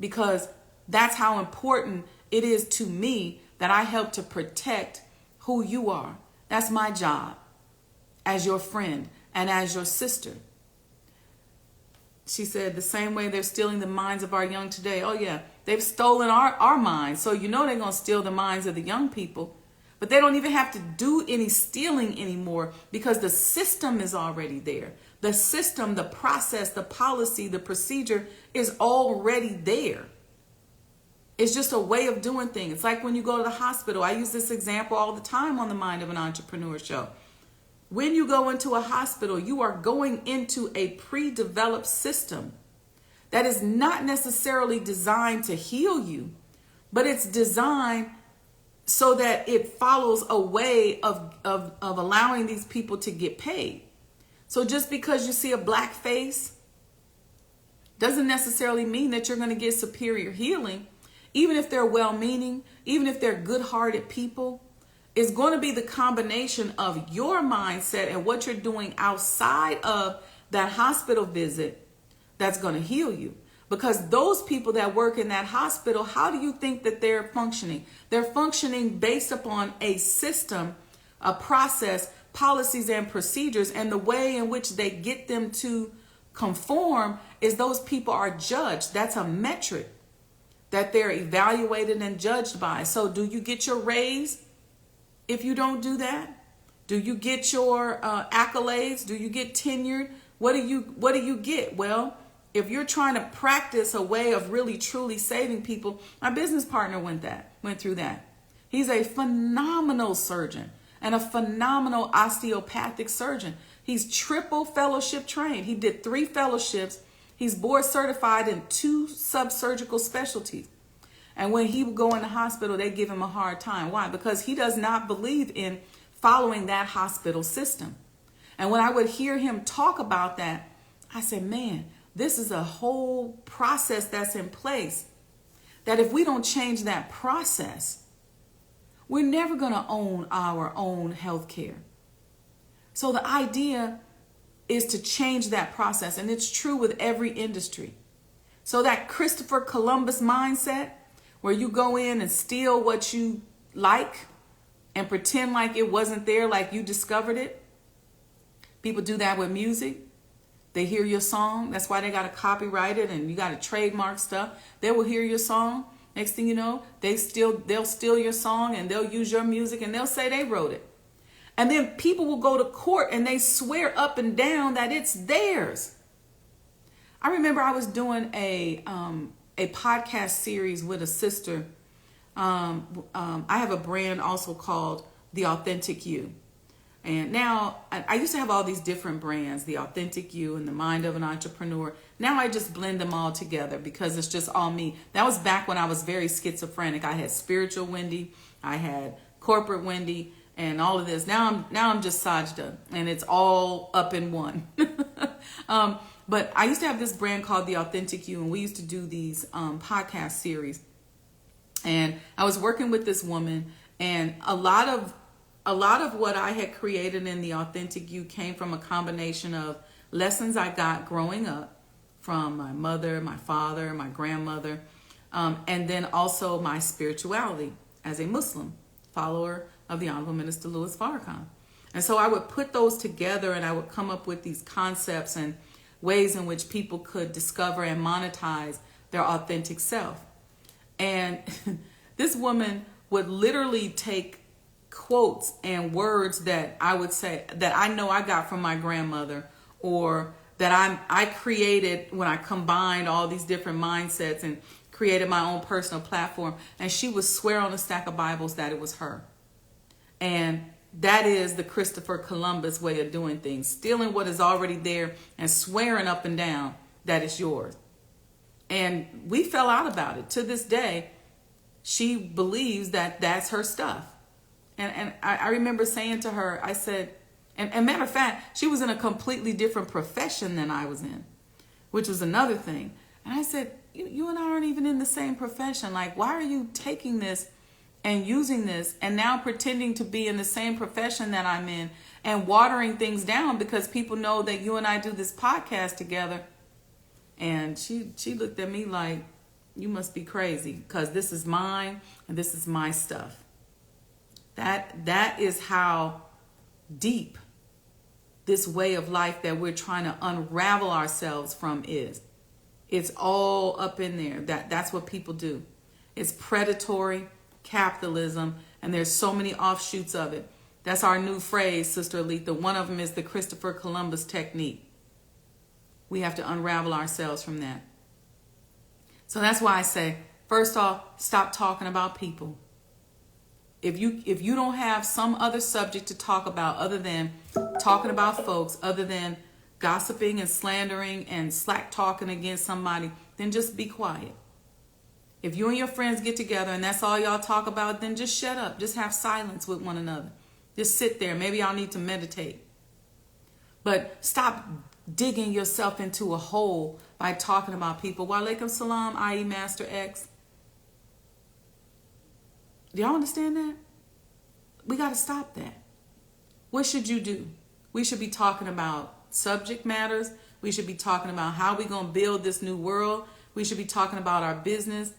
Because that's how important it is to me that I help to protect who you are. That's my job as your friend and as your sister. She said the same way they're stealing the minds of our young today. Oh yeah, they've stolen our minds. So they're going to steal the minds of the young people. But they don't even have to do any stealing anymore because the system is already there. The system, the process, the policy, the procedure is already there. It's just a way of doing things. It's like when you go to the hospital. I use this example all the time on the Mind of an Entrepreneur show. When you go into a hospital, you are going into a pre-developed system that is not necessarily designed to heal you, but it's designed so that it follows a way of allowing these people to get paid. So just because you see a black face doesn't necessarily mean that you're going to get superior healing. Even if they're well-meaning, even if they're good-hearted people, it's going to be the combination of your mindset and what you're doing outside of that hospital visit that's going to heal you. Because those people that work in that hospital, how do you think that they're functioning? They're functioning based upon a system, a process, policies and procedures, and the way in which they get them to conform is those people are judged. That's a metric that they're evaluated and judged by. So do you get your raise if you don't do that? Do you get your accolades? Do you get tenured? What do you get? Well, if you're trying to practice a way of really truly saving people, my business partner went through that. He's a phenomenal surgeon and a phenomenal osteopathic surgeon. He's triple fellowship trained. He did 3 fellowships. He's board certified in 2 subsurgical specialties. And when he would go in the hospital, they give him a hard time. Why? Because he does not believe in following that hospital system. And when I would hear him talk about that, I said, man, this is a whole process that's in place that if we don't change that process, we're never going to own our own health care. So the idea is to change that process. And it's true with every industry. So that Christopher Columbus mindset, where you go in and steal what you like and pretend like it wasn't there, like you discovered it. People do that with music. They hear your song. That's why they got to copyright it and you got to trademark stuff. They will hear your song. Next thing you know, they'll steal your song and they'll use your music and they'll say they wrote it. And then people will go to court and they swear up and down that it's theirs. I remember I was doing a podcast series with a sister. I have a brand also called The Authentic You. And now I used to have all these different brands, The Authentic You and The Mind of an Entrepreneur. Now I just blend them all together because it's just all me. That was back when I was very schizophrenic. I had spiritual Wendy, I had corporate Wendy, and all of this. Now I'm just Sajdah, and it's all up in one. But I used to have this brand called The Authentic You, and we used to do these podcast series. And I was working with this woman, and a lot of what I had created in The Authentic You came from a combination of lessons I got growing up from my mother, my father, my grandmother, and then also my spirituality as a Muslim follower of the Honorable Minister Louis Farrakhan. And so I would put those together and I would come up with these concepts and ways in which people could discover and monetize their authentic self. And this woman would literally take quotes and words that I would say that I know I got from my grandmother, or that I created when I combined all these different mindsets and created my own personal platform. And she would swear on a stack of Bibles that it was her. And that is the Christopher Columbus way of doing things, stealing what is already there and swearing up and down that it's yours. And we fell out about it. To this day, she believes that that's her stuff. And I remember saying to her, I said, and matter of fact, she was in a completely different profession than I was in, which was another thing. And I said, you and I aren't even in the same profession. Like, why are you taking this and using this and now pretending to be in the same profession that I'm in and watering things down because people know that you and I do this podcast together? And she looked at me like, you must be crazy, because this is mine and this is my stuff. That is how deep this way of life that we're trying to unravel ourselves from is. It's all up in there. That's what people do. It's predatory capitalism, And there's so many offshoots of it. That's our new phrase, Sister Aletha. One of them is the Christopher Columbus technique. We have to unravel ourselves from that. So that's why I say, first off, stop talking about people. If you don't have some other subject to talk about other than talking about folks, other than gossiping and slandering and slack talking against somebody, then just be quiet. If you and your friends get together and that's all y'all talk about, then just shut up. Just have silence with one another. Just sit there. Maybe y'all need to meditate. But stop digging yourself into a hole by talking about people. Wa alaikum salam, i.e. Master X. Do y'all understand that? We got to stop that. What should you do? We should be talking about subject matters. We should be talking about how we're going to build this new world. We should be talking about our business.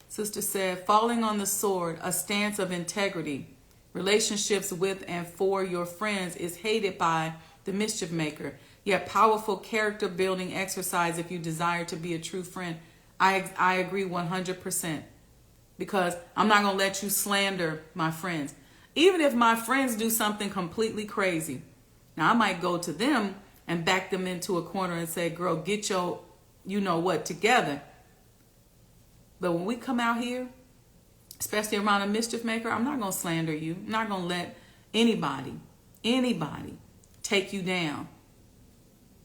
Sister said, falling on the sword, a stance of integrity. Relationships with and for your friends is hated by the mischief maker, yet powerful character building exercise if you desire to be a true friend. I agree 100%, because I'm not going to let you slander my friends. Even if my friends do something completely crazy. Now I might go to them and back them into a corner and say, girl, get your you know what together. But when we come out here, especially around a mischief maker, I'm not going to slander you. I'm not going to let anybody take you down.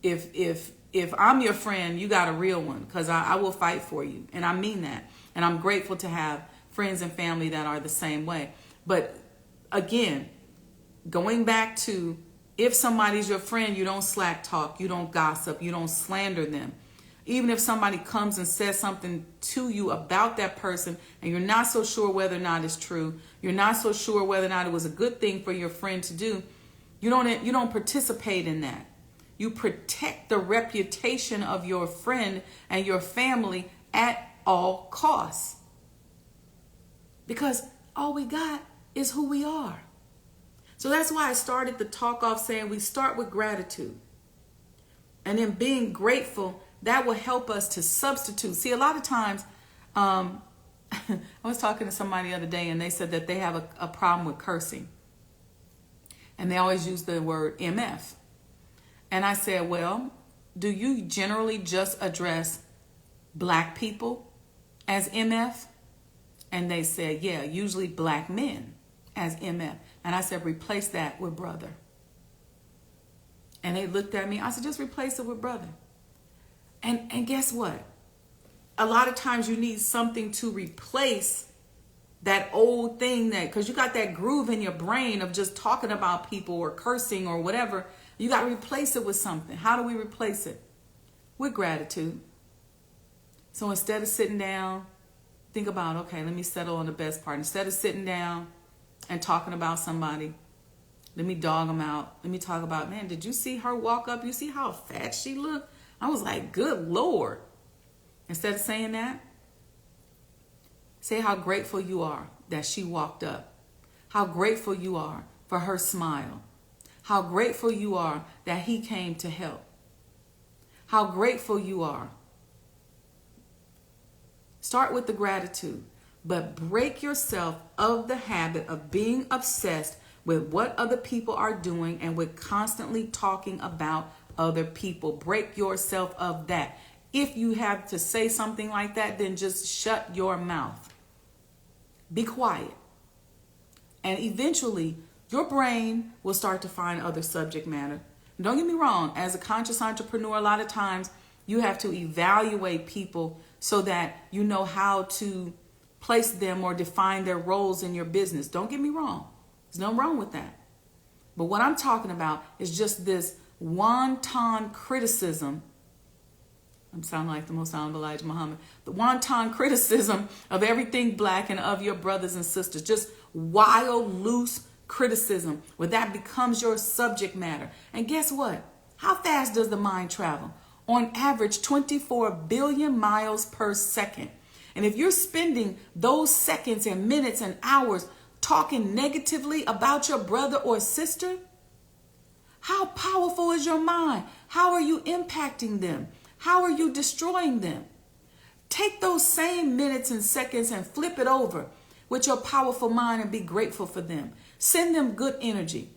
If I'm your friend, you got a real one, because I will fight for you. And I mean that. And I'm grateful to have friends and family that are the same way. But again, going back to, if somebody's your friend, you don't slack talk, you don't gossip, you don't slander them. Even if somebody comes and says something to you about that person and you're not so sure whether or not it's true, you're not so sure whether or not it was a good thing for your friend to do, you don't participate in that. You protect the reputation of your friend and your family at all costs. Because all we got is who we are. So that's why I started the talk off saying we start with gratitude. And then being grateful, that will help us to substitute. See, a lot of times, I was talking to somebody the other day and they said that they have a problem with cursing. And they always use the word MF. And I said, well, do you generally just address black people as MF? And they said, yeah, usually black men as MF. And I said, replace that with brother. And they looked at me. I said, just replace it with brother. And guess what? A lot of times you need something to replace that old thing, that because you got that groove in your brain of just talking about people or cursing or whatever. You got to replace it with something. How do we replace it? With gratitude. So instead of sitting down, think about, okay, let me settle on the best part. Instead of sitting down and talking about somebody, let me dog them out. Let me talk about, man, did you see her walk up? You see how fat she looked? I was like, good Lord. Instead of saying that, say how grateful you are that she walked up. How grateful you are for her smile. How grateful you are that he came to help. How grateful you are. Start with the gratitude, but break yourself of the habit of being obsessed with what other people are doing and with constantly talking about other people. Break yourself of that. If you have to say something like that, then just shut your mouth. Be quiet. And eventually, your brain will start to find other subject matter. Don't get me wrong, as a conscious entrepreneur, a lot of times you have to evaluate people so that you know how to place them or define their roles in your business. Don't get me wrong. There's nothing wrong with that. But what I'm talking about is just this wanton criticism. I'm sounding like the most honorable Elijah Muhammad. The wanton criticism of everything black and of your brothers and sisters. Just wild, loose criticism where that becomes your subject matter. And guess what? How fast does the mind travel? On average, 24 billion miles per second. And if you're spending those seconds and minutes and hours talking negatively about your brother or sister, how powerful is your mind? How are you impacting them? How are you destroying them? Take those same minutes and seconds and flip it over. with your powerful mind and be grateful for them. Send them good energy.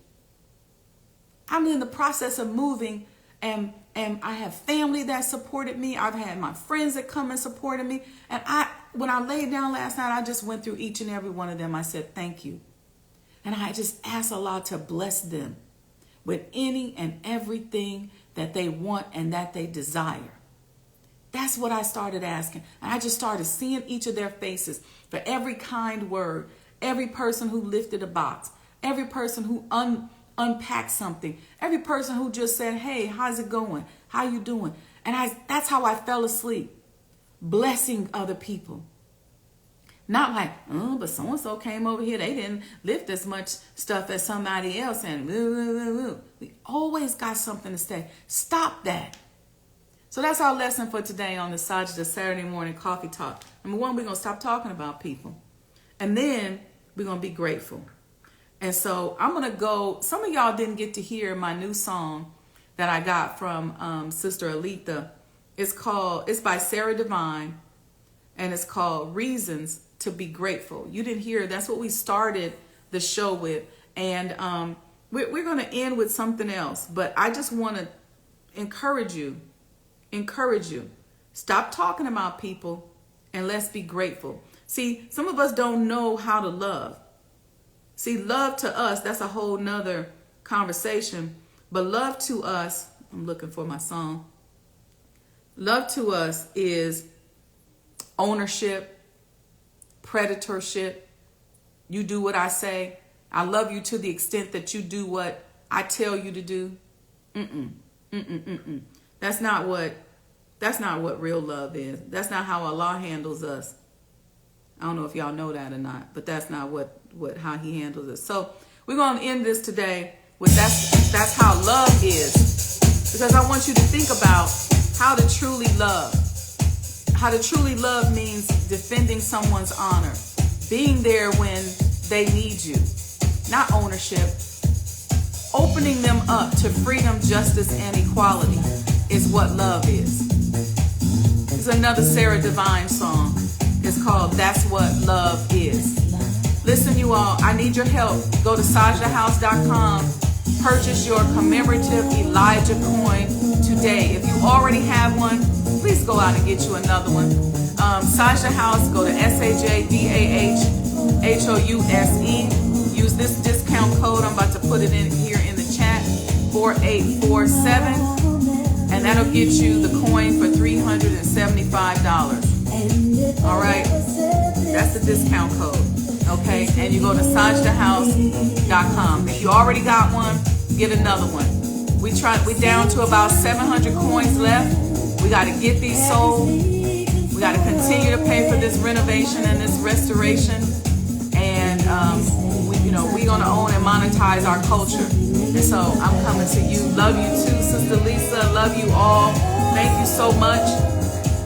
I'm in the process of moving, and I have family that supported me. I've had my friends that come and supported me. And when I laid down last night, I just went through each and every one of them. I said, thank you. And I just asked Allah to bless them with any and everything that they want and that they desire. That's what I started asking. And I just started seeing each of their faces for every kind word, every person who lifted a box, every person who unpacked something, every person who just said, hey, how's it going? How you doing? And that's how I fell asleep, blessing other people. Not like, oh, but so-and-so came over here. They didn't lift as much stuff as somebody else. And we always got something to say. Stop that. So that's our lesson for today on the Sajdah Saturday morning coffee talk. Number one, we're going to stop talking about people. And then we're going to be grateful. And so I'm going to go. Some of y'all didn't get to hear my new song that I got from Sister Aletha. It's by Sarah Divine. And it's called Reasons to Be Grateful. You didn't hear. That's what we started the show with. And we're going to end with something else. But I just want to encourage you. Stop talking about people and let's be grateful. See, some of us don't know how to love. See, love to us, that's a whole nother conversation. But love to us, I'm looking for my song. Love to us is ownership, predatorship. You do what I say. I love you to the extent that you do what I tell you to do. That's not what real love is. That's not how Allah handles us. I don't know if y'all know that or not, but that's not how he handles us. So we're going to end this today with that's how love is. Because I want you to think about how to truly love. How to truly love means defending someone's honor, being there when they need you, not ownership. Opening them up to freedom, justice, and equality is what love is. It's another Sarah Divine song. It's called That's What Love Is. Listen, you all, I need your help. Go to SajdahHouse.com. Purchase your commemorative Elijah coin today. If you already have one, please go out and get you another one. Sajdah House, go to SajdahHouse. Use this discount code. I'm about to put it in here in the chat, 4847. And that'll get you the coin for $375. All right, that's the discount code. Okay, and you go to SajdahHouse.com. If you already got one, get another one. We down to about 700 coins left. We got to get these sold. We got to continue to pay for this renovation and this restoration. And we're gonna own and monetize our culture. And so I'm coming to you. Love you too, Sister Lisa. Love you all. Thank you so much.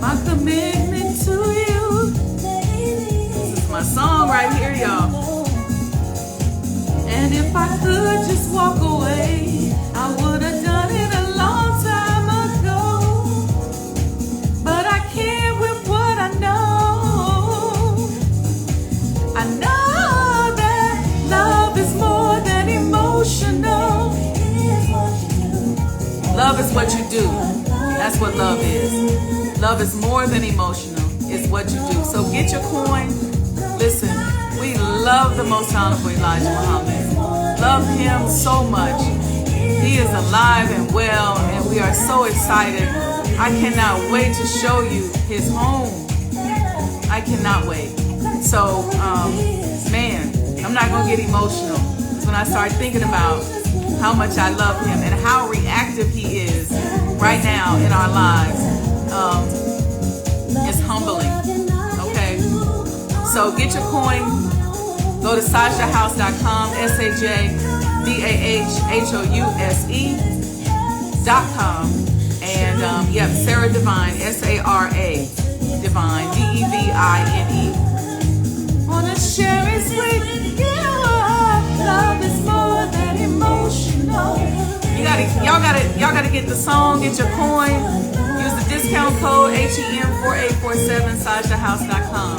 My commitment to you. This is my song right here, y'all. And if I could just walk away, I would have done it a long time ago. But I can't with what I know. I know that love is more than emotional. Love is what you do. That's what love is. Love is more than emotional. It's what you do. So get your coin. Listen, we love the Most Honorable Elijah Muhammad. Love him so much. He is alive and well, and we are so excited. I cannot wait to show you his home. I cannot wait. So, man, I'm not going to get emotional. It's when I start thinking about how much I love him and how reactive he is right now in our lives. It's humbling. Okay? So get your coin. Go to SajdahHouse.com, SajdahHouse.com. And Sarah Divine, SARA Divine, DEVINE. Wanna share it with you. Love is more than emotional. Y'all gotta get the song, get your coin, use the discount code HEM4847, SajdahHouse.com.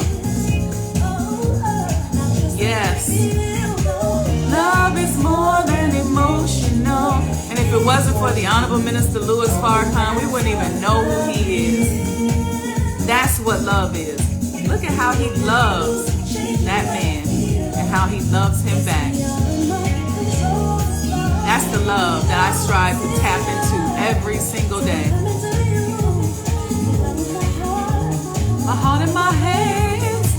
If it wasn't for the Honorable Minister Louis Farrakhan, we wouldn't even know who he is. That's what love is. Look at how he loves that man and how he loves him back. That's the love that I strive to tap into every single day. My heart in my hands.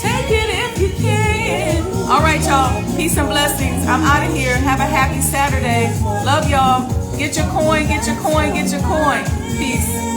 Take it if you can. All right, y'all. Peace and blessings. I'm out of here. Have a happy Saturday. Love y'all. Get your coin, get your coin, get your coin. Peace.